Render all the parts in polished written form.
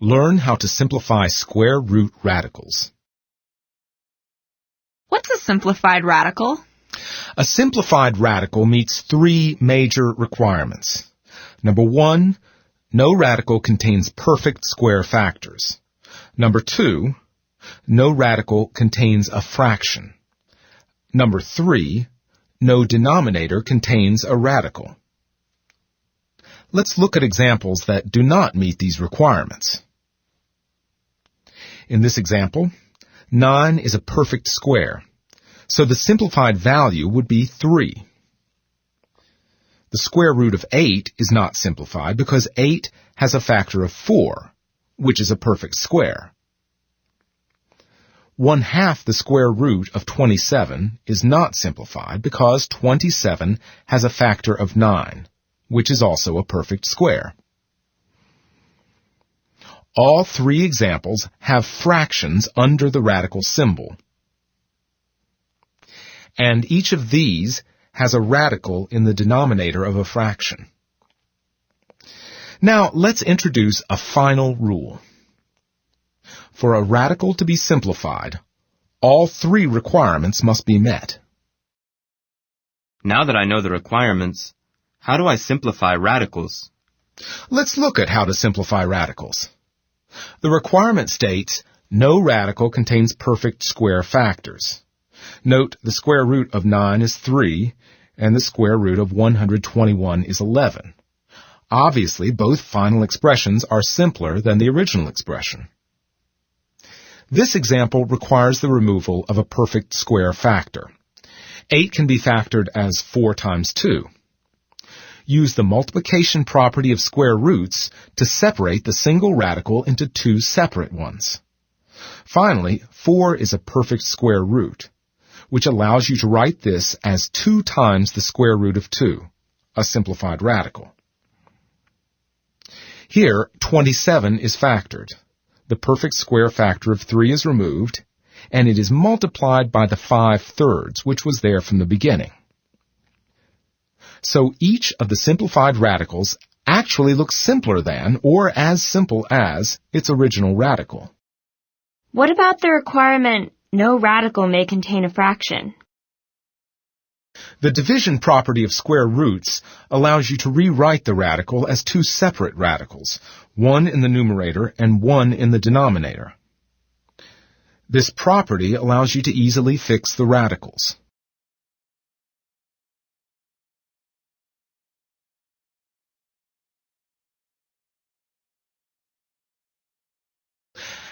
Learn how to simplify square root radicals. What's a simplified radical? A simplified radical meets three major requirements. Number 1, no radical contains perfect square factors. Number 2, no radical contains a fraction. Number 3, no denominator contains a radical. Let's look at examples that do not meet these requirements. In this example, 9 is a perfect square, so the simplified value would be 3. The square root of 8 is not simplified because 8 has a factor of 4, which is a perfect square. 1/2 the square root of 27 is not simplified because 27 has a factor of 9, which is also a perfect square. All three examples have fractions under the radical symbol. And each of these has a radical in the denominator of a fraction. Now, let's introduce a final rule. For a radical to be simplified, all three requirements must be met. Now that I know the requirements, how do I simplify radicals? Let's look at how to simplify radicals. The requirement states, no radical contains perfect square factors. Note the square root of 9 is 3, and the square root of 121 is 11. Obviously, both final expressions are simpler than the original expression. This example requires the removal of a perfect square factor. 8 can be factored as 4 times 2. Use the multiplication property of square roots to separate the single radical into two separate ones. Finally, 4 is a perfect square root, which allows you to write this as 2 times the square root of 2, a simplified radical. Here, 27 is factored. The perfect square factor of 3 is removed, and it is multiplied by the 5/3, which was there from the beginning. So each of the simplified radicals actually looks simpler than, or as simple as, its original radical. What about the requirement, no radical may contain a fraction? The division property of square roots allows you to rewrite the radical as two separate radicals, one in the numerator and one in the denominator. This property allows you to easily fix the radicals.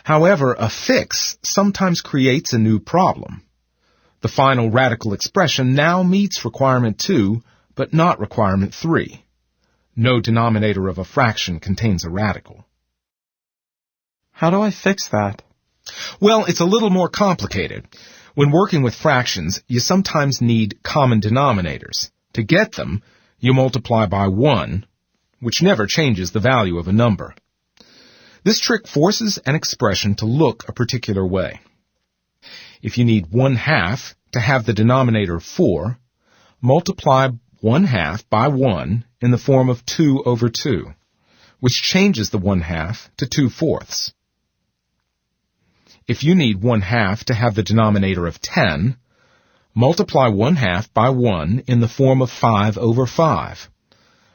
However, a fix sometimes creates a new problem. The final radical expression now meets requirement 2, but not requirement 3. No denominator of a fraction contains a radical. How do I fix that? Well, it's a little more complicated. When working with fractions, you sometimes need common denominators. To get them, you multiply by 1, which never changes the value of a number. This trick forces an expression to look a particular way. If you need 1/2 to have the denominator 4, multiply 1/2 by 1 in the form of 2 over 2, which changes the 1/2 to 2/4. If you need 1/2 to have the denominator of 10, multiply 1/2 by 1 in the form of 5 over 5,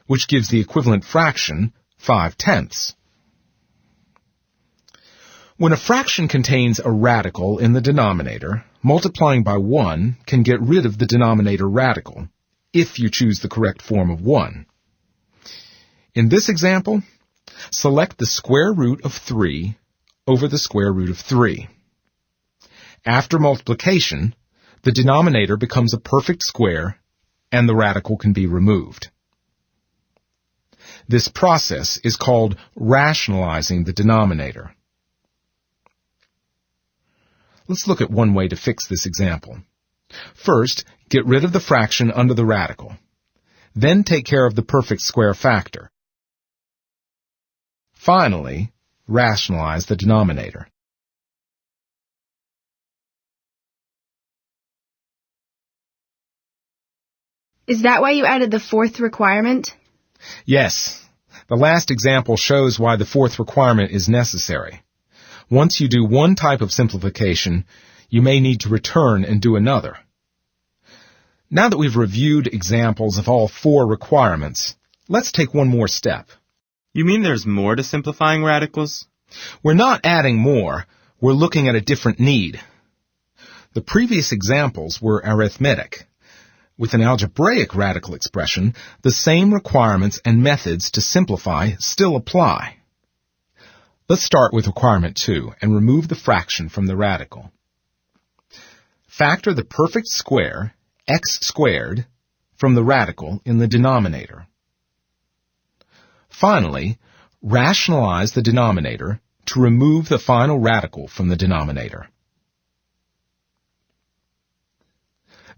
which gives the equivalent fraction 5/10. When a fraction contains a radical in the denominator, multiplying by 1 can get rid of the denominator radical, if you choose the correct form of 1. In this example, select the square root of 3 over the square root of 3. After multiplication, the denominator becomes a perfect square, and the radical can be removed. This process is called rationalizing the denominator. Let's look at one way to fix this example. First, get rid of the fraction under the radical. Then take care of the perfect square factor. Finally, rationalize the denominator. Is that why you added the fourth requirement? Yes, The last example shows why the fourth requirement is necessary. Once you do one type of simplification, you may need to return and do another. Now that we've reviewed examples of all four requirements, let's take one more step. You mean there's more to simplifying radicals? We're not adding more, we're looking at a different need. The previous examples were arithmetic. With an algebraic radical expression, the same requirements and methods to simplify still apply. Let's start with requirement 2 and remove the fraction from the radical. Factor the perfect square, x squared, from the radical in the denominator. Finally, rationalize the denominator to remove the final radical from the denominator.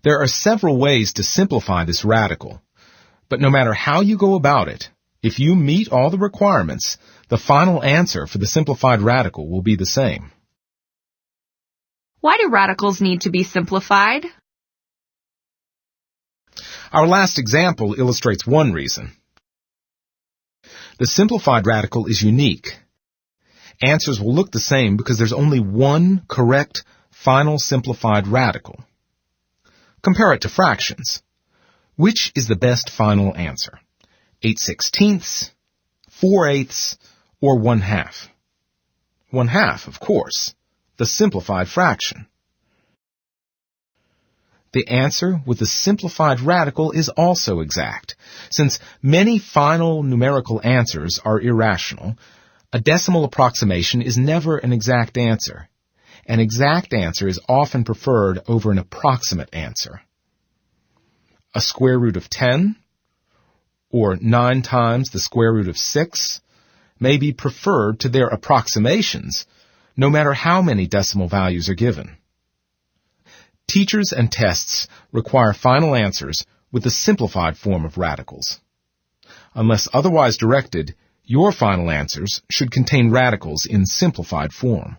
There are several ways to simplify this radical, but no matter how you go about it, if you meet all the requirements, the final answer for the simplified radical will be the same. Why do radicals need to be simplified? Our last example illustrates one reason. The simplified radical is unique. Answers will look the same because there's only one correct final simplified radical. Compare it to fractions. Which is the best final answer? 8/16, 4/8, or 1/2? 1/2, of course, the simplified fraction. The answer with the simplified radical is also exact. Since many final numerical answers are irrational, a decimal approximation is never an exact answer. An exact answer is often preferred over an approximate answer. A square root of 10, or 9 times the square root of 6, may be preferred to their approximations, no matter how many decimal values are given. Teachers and tests require final answers with the simplified form of radicals. Unless otherwise directed, your final answers should contain radicals in simplified form.